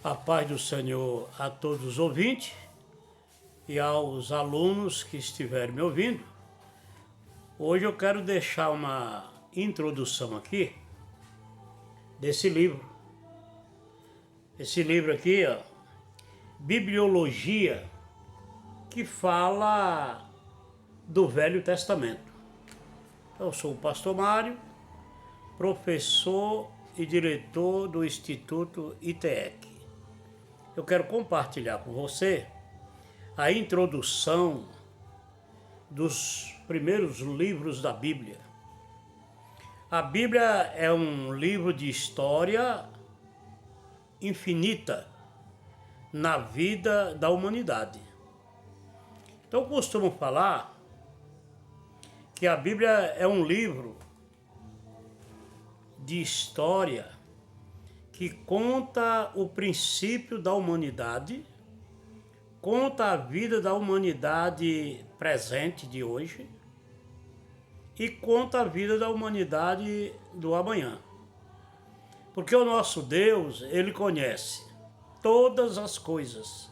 A paz do Senhor a todos os ouvintes e aos alunos que estiverem me ouvindo. Hoje eu quero deixar uma introdução aqui desse livro. Esse livro aqui, Bibliologia, que fala do Velho Testamento. Eu sou o pastor Mário, professor e diretor do Instituto ITEC. Eu quero compartilhar com você a introdução dos primeiros livros da Bíblia. A Bíblia é um livro de história infinita na vida da humanidade. Então, eu costumo falar que a Bíblia é um livro de história que conta o princípio da humanidade, conta a vida da humanidade presente de hoje e conta a vida da humanidade do amanhã. Porque o nosso Deus, Ele conhece todas as coisas.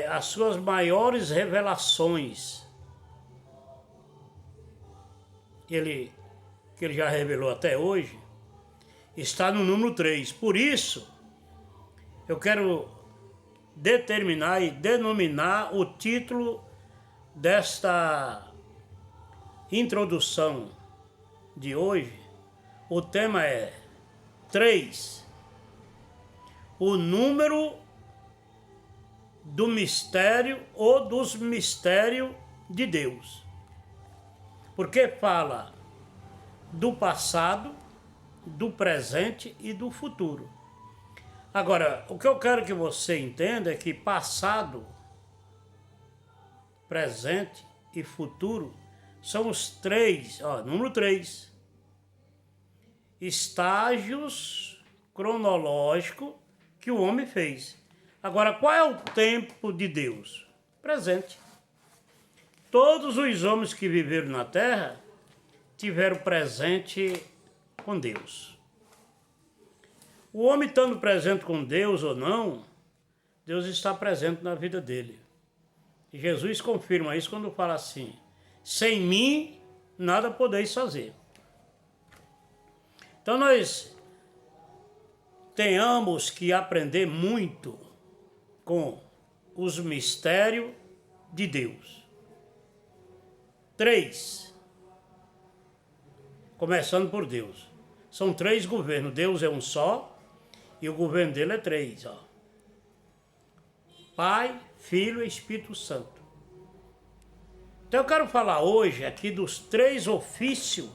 As suas maiores revelações, que ele já revelou até hoje, está no número 3. Por isso, eu quero determinar e denominar o título desta introdução de hoje. O tema é 3. O número do mistério ou dos mistérios de Deus. Porque fala do passado, do presente e do futuro. Agora, o que eu quero que você entenda é que passado, presente e futuro são os 3, número 3, estágios cronológicos que o homem fez. Agora, qual é o tempo de Deus? Presente. Todos os homens que viveram na terra tiveram presente com Deus. O homem estando presente com Deus ou não, Deus está presente na vida dele. E Jesus confirma isso quando fala assim: sem mim nada podeis fazer. Então nós tenhamos que aprender muito com os mistérios de Deus. 3. Começando por Deus. São 3 governos. Deus é um só e o governo dele é 3. Pai, Filho e Espírito Santo. Então eu quero falar hoje aqui dos 3 ofícios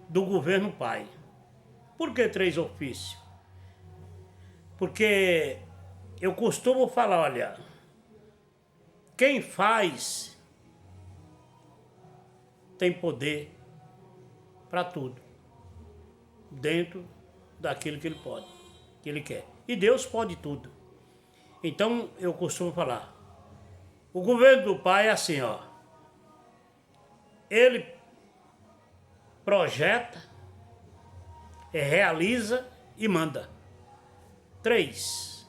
do governo Pai. Por que 3 ofícios? Porque eu costumo falar, olha, quem faz tem poder para tudo, dentro daquilo que ele pode, que ele quer. E Deus pode tudo. Então eu costumo falar, o governo do Pai é assim, ele projeta, realiza e manda. 3.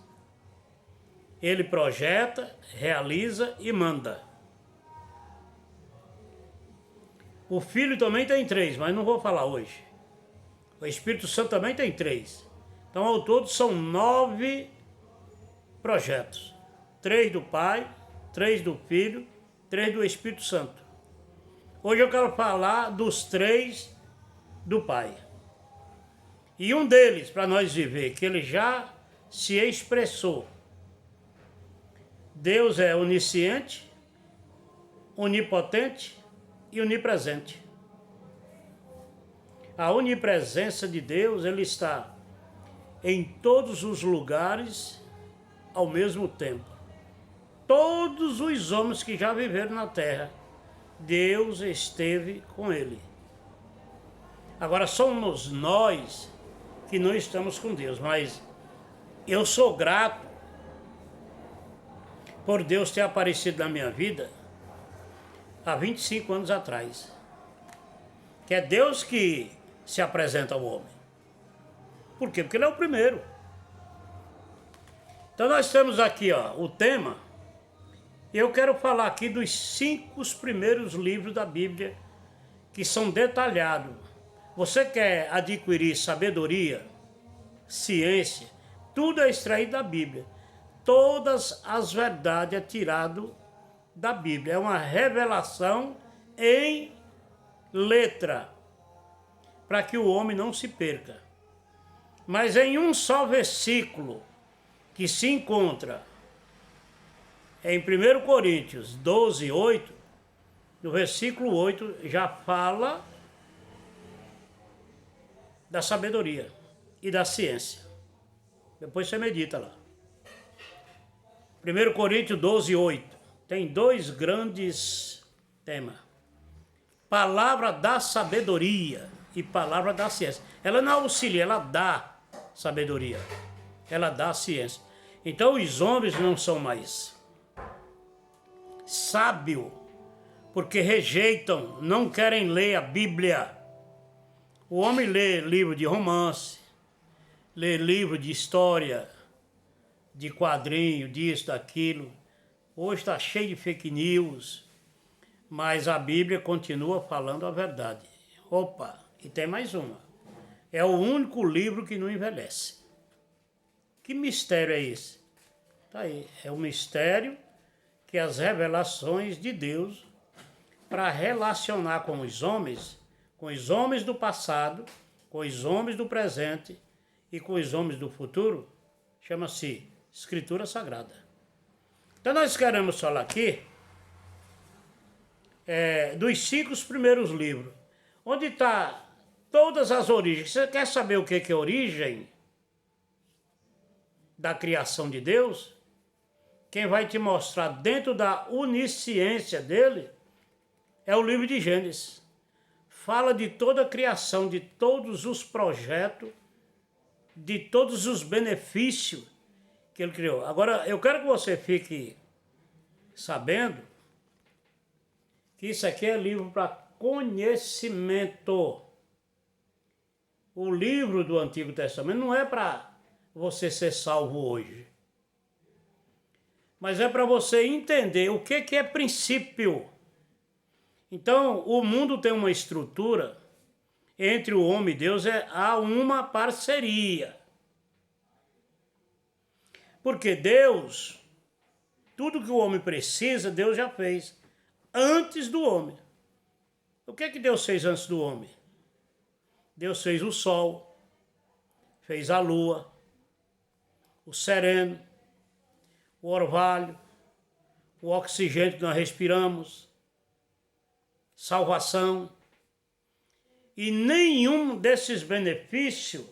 Ele projeta, realiza e manda. O Filho também tem 3, mas não vou falar hoje. O Espírito Santo também tem 3. Então, ao todo, são 9 projetos. 3 do Pai, 3 do Filho, 3 do Espírito Santo. Hoje eu quero falar dos 3 do Pai. E um deles, para nós viver, que ele já se expressou. Deus é onisciente, onipotente e onipresente. A onipresença de Deus, ele está em todos os lugares ao mesmo tempo. Todos os homens que já viveram na terra, Deus esteve com ele. Agora somos nós que não estamos com Deus, mas eu sou grato por Deus ter aparecido na minha vida há 25 anos atrás. Que é Deus que se apresenta ao homem. Por quê? Porque ele é o primeiro. Então nós temos aqui o tema. Eu quero falar aqui dos 5 primeiros livros da Bíblia que são detalhados. Você quer adquirir sabedoria, ciência, tudo é extraído da Bíblia. Todas as verdades é tirado da Bíblia. É uma revelação em letra, para que o homem não se perca. Mas em um só versículo que se encontra em 1 Coríntios 12, 8, no versículo 8 já fala da sabedoria e da ciência. Depois você medita lá. 1 Coríntios 12, 8. Tem 2 grandes temas. Palavra da sabedoria e palavra da ciência. Ela não auxilia, ela dá sabedoria. Ela dá ciência. Então os homens não são mais sábios, porque rejeitam, não querem ler a Bíblia. O homem lê livro de romance, lê livro de história, de quadrinho, disso, daquilo. Hoje está cheio de fake news, mas a Bíblia continua falando a verdade. Opa, e tem mais uma. É o único livro que não envelhece. Que mistério é esse? Tá aí, é o mistério que as revelações de Deus para relacionar com os homens do passado, com os homens do presente e com os homens do futuro, chama-se Escritura Sagrada. Então nós queremos falar aqui dos 5 primeiros livros, onde está todas as origens. Você quer saber o que é origem da criação de Deus? Quem vai te mostrar dentro da onisciência dele é o livro de Gênesis. Fala de toda a criação, de todos os projetos, de todos os benefícios que ele criou. Agora, eu quero que você fique sabendo que isso aqui é livro para conhecimento. O livro do Antigo Testamento não é para você ser salvo hoje, mas é para você entender o que é princípio. Então, o mundo tem uma estrutura, entre o homem e Deus há uma parceria. Porque Deus, tudo que o homem precisa, Deus já fez antes do homem. O que Deus fez antes do homem? Deus fez o sol, fez a lua, o sereno, o orvalho, o oxigênio que nós respiramos, salvação. E nenhum desses benefícios,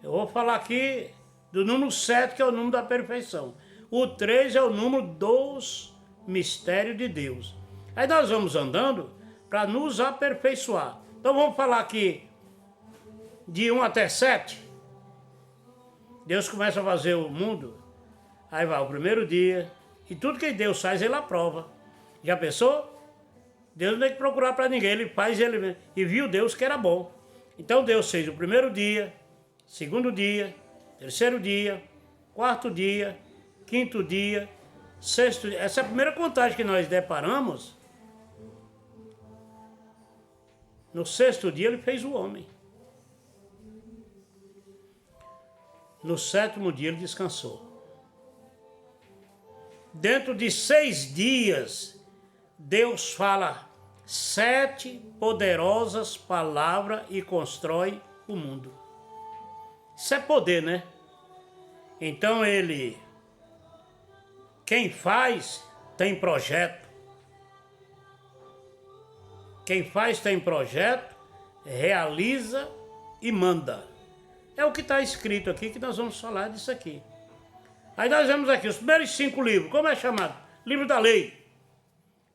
eu vou falar aqui do número 7, que é o número da perfeição. O 3 é o número dos mistérios de Deus. Aí nós vamos andando para nos aperfeiçoar. Então vamos falar aqui de 1 até 7. Deus começa a fazer o mundo, aí vai o primeiro dia, e tudo que Deus faz, ele aprova. Já pensou? Deus não tem que procurar para ninguém, ele faz ele mesmo. E viu Deus que era bom. Então Deus fez o primeiro dia, segundo dia, terceiro dia, quarto dia, quinto dia, sexto dia. Essa é a primeira contagem que nós deparamos. No sexto dia ele fez o homem. No sétimo dia ele descansou. Dentro de 6 dias, Deus fala 7 poderosas palavras e constrói o mundo. Isso é poder, né? Então quem faz tem projeto. Quem faz tem projeto, realiza e manda. É o que está escrito aqui, que nós vamos falar disso aqui. Aí nós vemos aqui os primeiros 5 livros. Como é chamado? Livro da lei.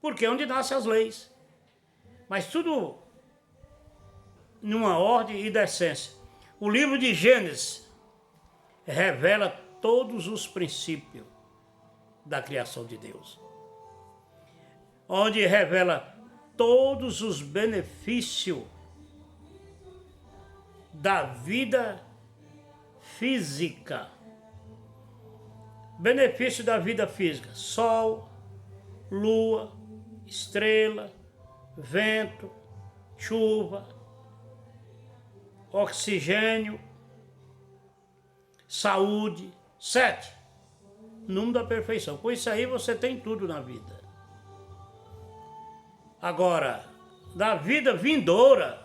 Porque é onde nascem as leis. Mas tudo numa ordem e decência. O livro de Gênesis revela todos os princípios da criação de Deus. Onde revela todos os benefícios da vida física. Benefício da vida física: sol, lua, estrela, vento, chuva, oxigênio, saúde. 7. Número da perfeição. Com isso aí você tem tudo na vida. Agora, da vida vindoura,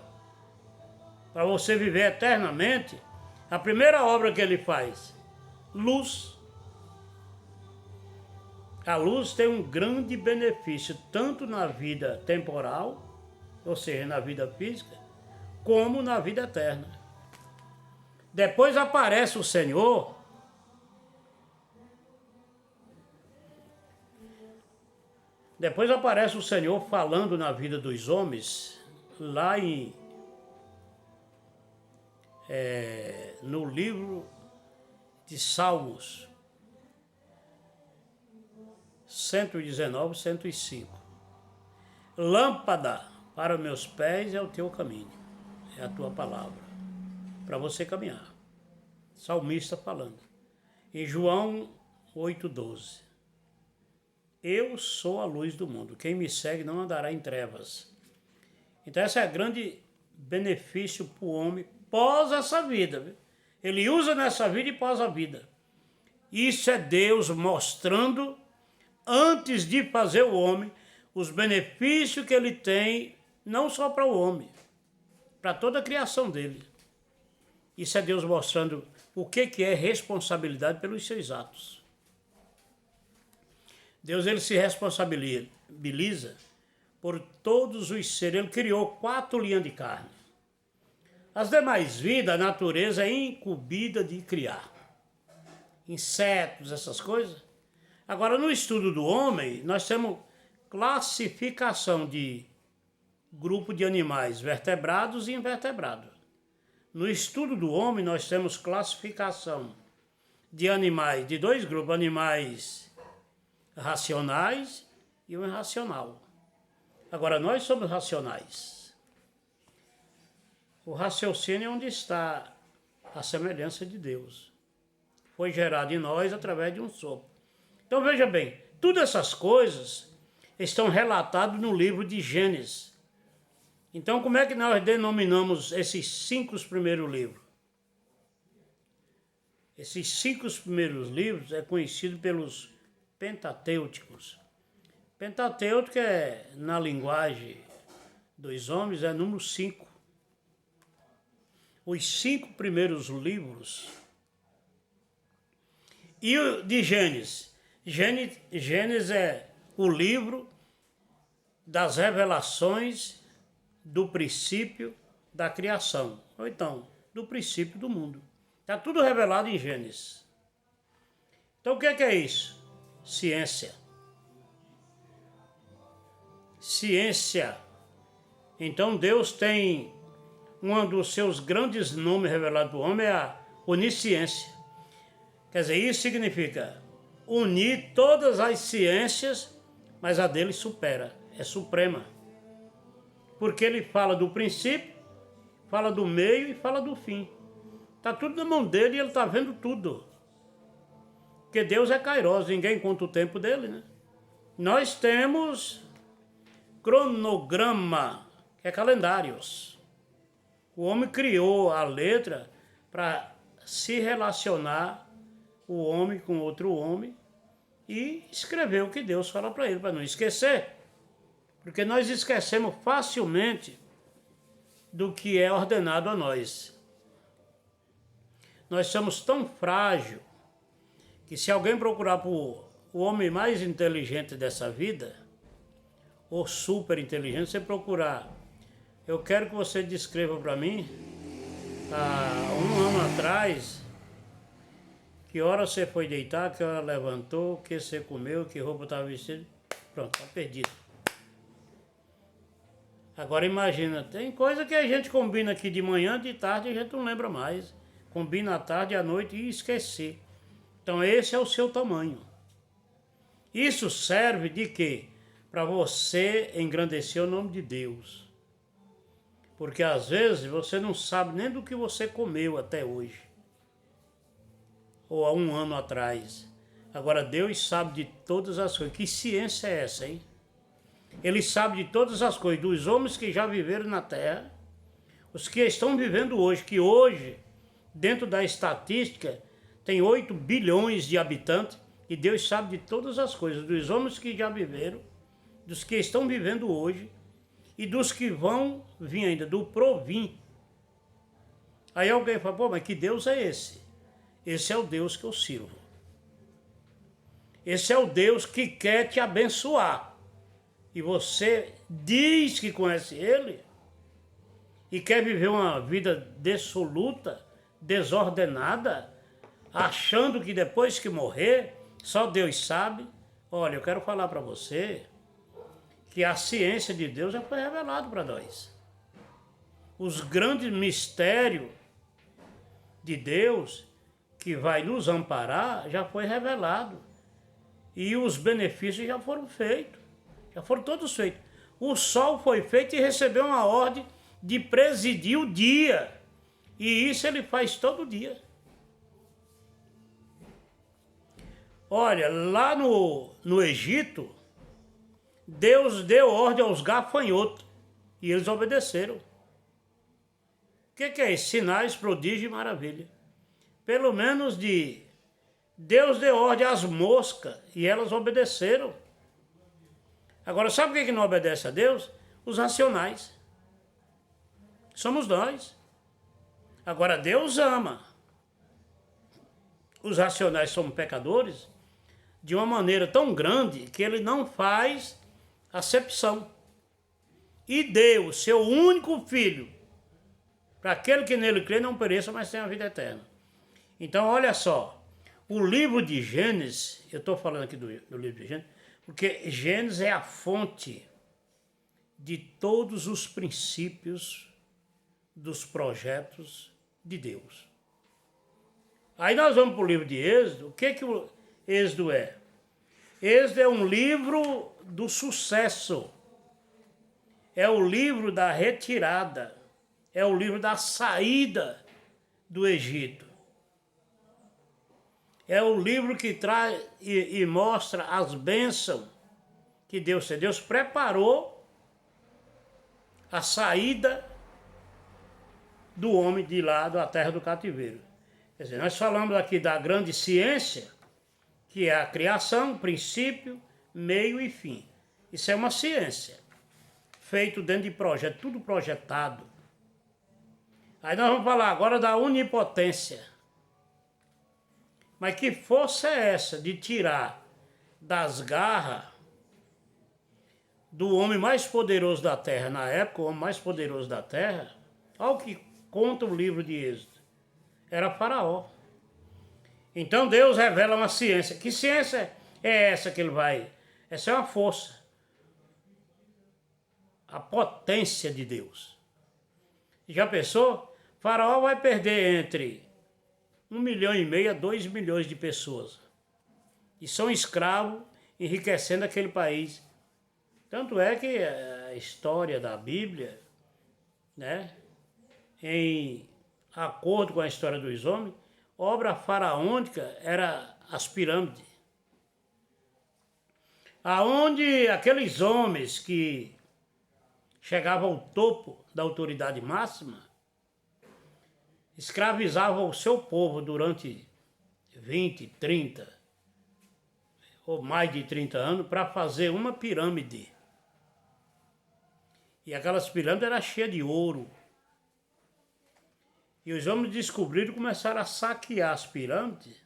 para você viver eternamente, a primeira obra que ele faz: luz. A luz tem um grande benefício, tanto na vida temporal, ou seja, na vida física, como na vida eterna. Depois aparece o Senhor. Depois aparece o Senhor falando na vida dos homens, lá no livro de Salmos 119, 105. Lâmpada para meus pés é o teu caminho, é a tua palavra, para você caminhar. Salmista falando. Em João 8,12. Eu sou a luz do mundo. Quem me segue não andará em trevas. Então esse é o grande benefício para o homem pós essa vida. Viu? Ele usa nessa vida e pós a vida. Isso é Deus mostrando, antes de fazer o homem, os benefícios que ele tem, não só para o homem, para toda a criação dele. Isso é Deus mostrando o que é responsabilidade pelos seus atos. Deus, ele se responsabiliza por todos os seres. Ele criou 4 linhas de carne. As demais vidas, a natureza é incumbida de criar. Insetos, essas coisas. Agora, no estudo do homem, nós temos classificação de grupo de animais vertebrados e invertebrados. No estudo do homem, nós temos classificação de animais, de 2 grupos, animais racionais e o irracional. Agora, nós somos racionais. O raciocínio é onde está a semelhança de Deus. Foi gerado em nós através de um sopro. Então, veja bem, todas essas coisas estão relatadas no livro de Gênesis. Então, como é que nós denominamos esses 5 primeiros livros? Esses 5 primeiros livros é conhecido pelos pentatêuticos. Pentatêutico é, na linguagem dos homens, é número 5. Os 5 primeiros livros. E o de Gênesis. Gênesis é o livro das revelações do princípio da criação. Ou então, do princípio do mundo. Está tudo revelado em Gênesis. Então, o que é isso? Ciência. Ciência. Então Deus tem um dos seus grandes nomes revelados para o homem, é a onisciência. Quer dizer, isso significa unir todas as ciências, mas a dele supera, é suprema. Porque ele fala do princípio, fala do meio e fala do fim. Está tudo na mão dele e ele está vendo tudo. Porque Deus é Kairos, ninguém conta o tempo dele, né? Nós temos cronograma, que é calendários. O homem criou a letra para se relacionar o homem com outro homem e escrever o que Deus fala para ele, para não esquecer. Porque nós esquecemos facilmente do que é ordenado a nós. Nós somos tão frágeis que se alguém procurar por o homem mais inteligente dessa vida, ou super inteligente, você procurar, eu quero que você descreva para mim, há 1 ano atrás, que hora você foi deitar, que hora levantou, o que você comeu, que roupa estava vestida, pronto, está perdido. Agora imagina, tem coisa que a gente combina aqui de manhã, de tarde, a gente não lembra mais. Combina à tarde, à noite e esquecer. Então esse é o seu tamanho. Isso serve de quê? Para você engrandecer o nome de Deus. Porque às vezes você não sabe nem do que você comeu até hoje. Ou há um ano atrás. Agora Deus sabe de todas as coisas. Que ciência é essa, hein? Ele sabe de todas as coisas, dos homens que já viveram na Terra, os que estão vivendo hoje, que hoje, dentro da estatística, tem 8 bilhões de habitantes, e Deus sabe de todas as coisas, dos homens que já viveram, dos que estão vivendo hoje, e dos que vão vir ainda, do provim. Aí alguém fala, pô, mas que Deus é esse? Esse é o Deus que eu sirvo. Esse é o Deus que quer te abençoar. E você diz que conhece Ele e quer viver uma vida dissoluta, desordenada, achando que depois que morrer, só Deus sabe. Olha, eu quero falar para você que a ciência de Deus já foi revelada para nós. Os grandes mistérios de Deus que vai nos amparar já foi revelado. E os benefícios já foram feitos. Já foram todos feitos. O sol foi feito e recebeu uma ordem de presidir o dia. E isso ele faz todo dia. Olha, lá no Egito, Deus deu ordem aos gafanhotos. E eles obedeceram. O que é isso? Sinais, prodígio e maravilha. Pelo menos Deus deu ordem às moscas e elas obedeceram. Agora, sabe o que não obedece a Deus? Os racionais. Somos nós. Agora, Deus ama. Os racionais somos pecadores de uma maneira tão grande que ele não faz acepção. E deu o seu único filho para aquele que nele crê não pereça, mas tenha a vida eterna. Então, olha só. O livro de Gênesis, eu estou falando aqui do livro de Gênesis, porque Gênesis é a fonte de todos os princípios dos projetos de Deus. Aí nós vamos para o livro de Êxodo. O que o Êxodo é? Êxodo é um livro do sucesso. É o livro da retirada. É o livro da saída do Egito. É o livro que traz e mostra as bênçãos que Deus fez. Deus preparou a saída do homem de lá da terra do cativeiro. Quer dizer, nós falamos aqui da grande ciência, que é a criação, princípio, meio e fim. Isso é uma ciência, feito dentro de projeto, tudo projetado. Aí nós vamos falar agora da onipotência. Mas que força é essa de tirar das garras do homem mais poderoso da terra, na época, o homem mais poderoso da terra? Olha o que conta o livro de Êxodo. Era Faraó. Então Deus revela uma ciência. Que ciência é essa que ele vai? Essa é uma força. A potência de Deus. Já pensou? Faraó vai perder entre 1,5 milhão a 2 milhões de pessoas. E são escravos enriquecendo aquele país. Tanto é que a história da Bíblia, né, em acordo com a história dos homens, obra faraônica era as pirâmides. Aonde aqueles homens que chegavam ao topo da autoridade máxima, escravizavam o seu povo durante 20, 30 ou mais de 30 anos para fazer uma pirâmide. E aquelas pirâmides eram cheias de ouro. E os homens descobriram e começaram a saquear as pirâmides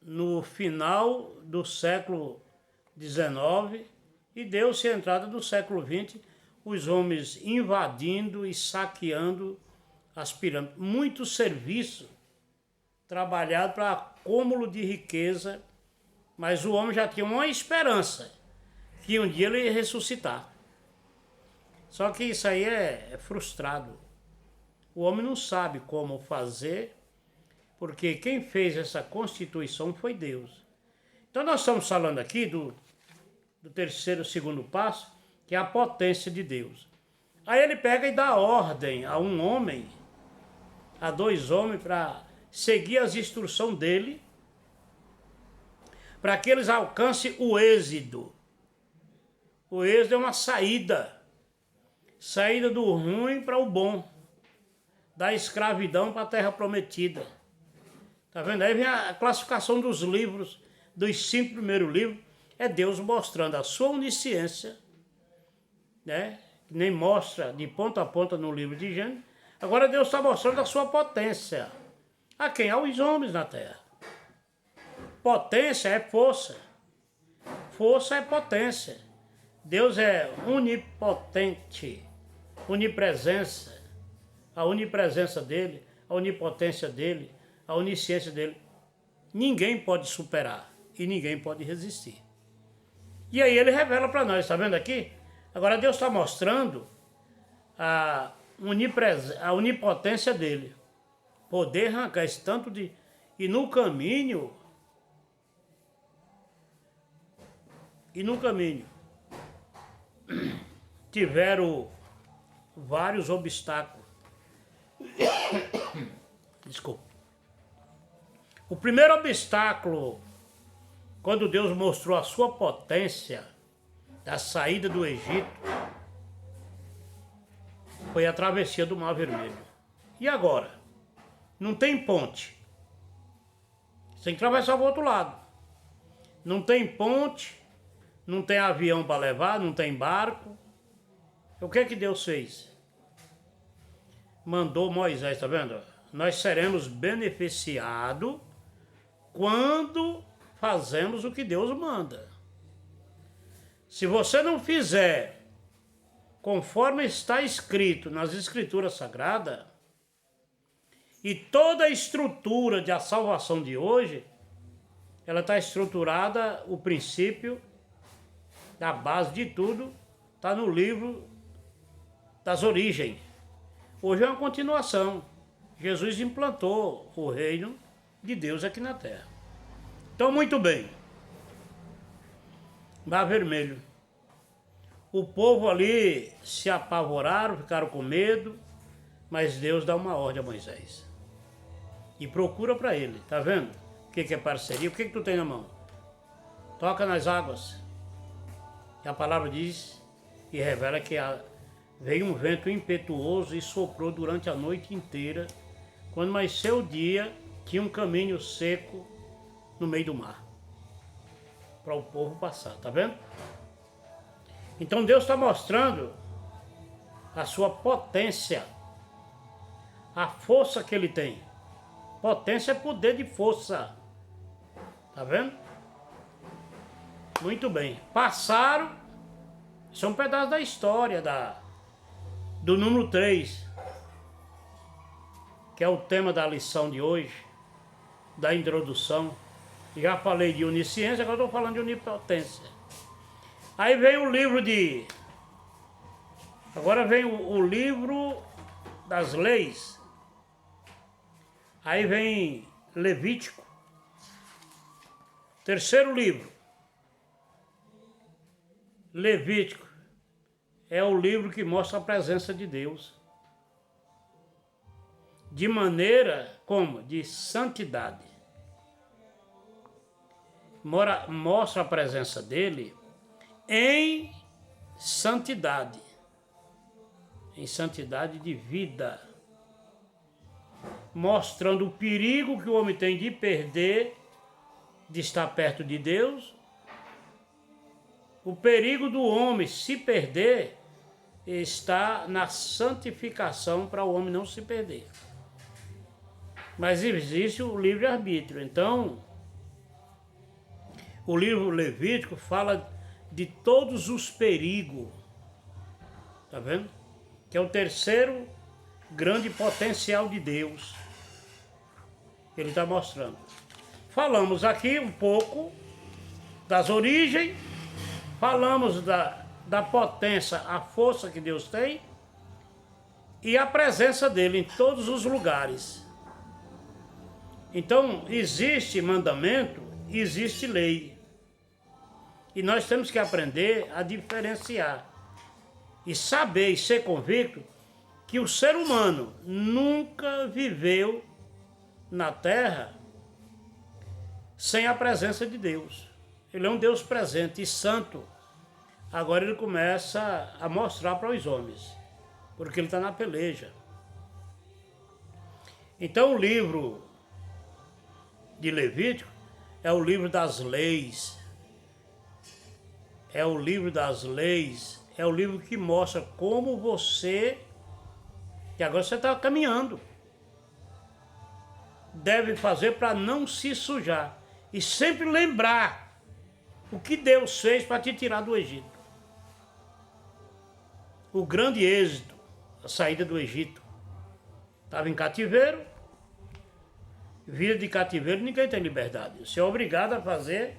no final do século XIX e deu-se a entrada do século XX, os homens invadindo e saqueando as pirâmides. Muito serviço trabalhado para acúmulo de riqueza, mas o homem já tinha uma esperança que um dia ele ia ressuscitar. Só que isso aí é frustrado. O homem não sabe como fazer, porque quem fez essa Constituição foi Deus. Então nós estamos falando aqui do terceiro, segundo passo, que é a potência de Deus. Aí ele pega e dá ordem a um homem, a dois homens, para seguir as instruções dele, para que eles alcancem o êxito. O êxito é uma saída do ruim para o bom, da escravidão para a terra prometida. Tá vendo? Aí vem a classificação dos livros, dos 5 primeiros livros, é Deus mostrando a sua onisciência, né? Nem mostra de ponta a ponta no livro de Gênesis. Agora Deus está mostrando a sua potência. A quem? Aos homens na terra. Potência é força. Força é potência. Deus é onipotente. Onipresença. A onipresença dele, a onipotência dele, a onisciência dele. Ninguém pode superar e ninguém pode resistir. E aí ele revela para nós, está vendo aqui? Agora Deus está mostrando a onipotência dele. Poder arrancar esse tanto de... E no caminho tiveram vários obstáculos. Desculpa. O primeiro obstáculo, quando Deus mostrou a sua potência da saída do Egito, foi a travessia do Mar Vermelho. E agora? Não tem ponte. Você tem que atravessar para o outro lado. Não tem ponte, não tem avião para levar, não tem barco. O que é que Deus fez? Mandou Moisés, tá vendo? Nós seremos beneficiados quando fazemos o que Deus manda. Se você não fizer conforme está escrito nas Escrituras Sagradas, e toda a estrutura da salvação de hoje, ela está estruturada, o princípio, da base de tudo, está no livro das origens. Hoje é uma continuação. Jesus implantou o reino de Deus aqui na terra. Então, muito bem. Mar Vermelho. O povo ali se apavoraram, ficaram com medo, mas Deus dá uma ordem a Moisés. E procura para ele, tá vendo? O que é parceria? O que tu tem na mão? Toca nas águas. E a palavra diz e revela que veio um vento impetuoso e soprou durante a noite inteira. Quando amanheceu o dia, tinha um caminho seco no meio do mar, para o povo passar, tá vendo? Então Deus está mostrando a sua potência, a força que ele tem. Potência é poder de força, tá vendo? Muito bem. Passaram, isso é um pedaço da história do número 3, que é o tema da lição de hoje, da introdução. Já falei de onisciência, agora estou falando de onipotência. Aí vem o livro de... Agora vem o livro das leis. Aí vem Levítico. Terceiro livro. Levítico. É o livro que mostra a presença de Deus. De maneira como? De santidade. Mostra a presença dele em santidade. Em santidade de vida. Mostrando o perigo que o homem tem de perder, de estar perto de Deus. O perigo do homem se perder está na santificação para o homem não se perder. Mas existe o livre-arbítrio. Então, o livro Levítico fala de todos os perigos. Tá vendo? Que é o terceiro grande potencial de Deus. Ele está mostrando. Falamos aqui um pouco das origens, falamos da potência, a força que Deus tem e a presença dele em todos os lugares. Então, existe mandamento, existe lei. E nós temos que aprender a diferenciar e saber e ser convicto que o ser humano nunca viveu na Terra sem a presença de Deus. Ele é um Deus presente e santo. Agora ele começa a mostrar para os homens, porque ele está na peleja. Então o livro de Levítico é o livro das leis. É o livro das leis. É o livro que mostra como você, que agora você está caminhando, deve fazer para não se sujar. E sempre lembrar o que Deus fez para te tirar do Egito. O grande êxito, a saída do Egito. Estava em cativeiro. Vida de cativeiro, ninguém tem liberdade. Você é obrigado a fazer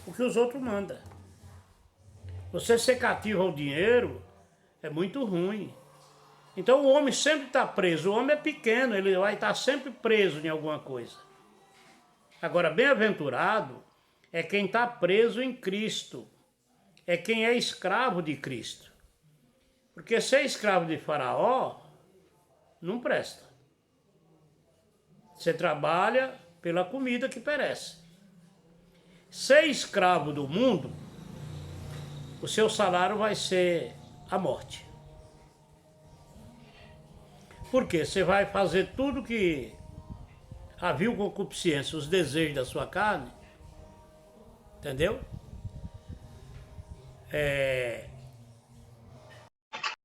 o que os outros mandam. Você ser cativo ao dinheiro é muito ruim. Então o homem sempre está preso. O homem é pequeno, ele vai estar sempre preso em alguma coisa. Agora, bem-aventurado é quem está preso em Cristo. É quem é escravo de Cristo. Porque ser escravo de Faraó não presta. Você trabalha pela comida que perece. Ser escravo do mundo, o seu salário vai ser a morte. Porque você vai fazer tudo que a vil concupiscência, os desejos da sua carne, entendeu?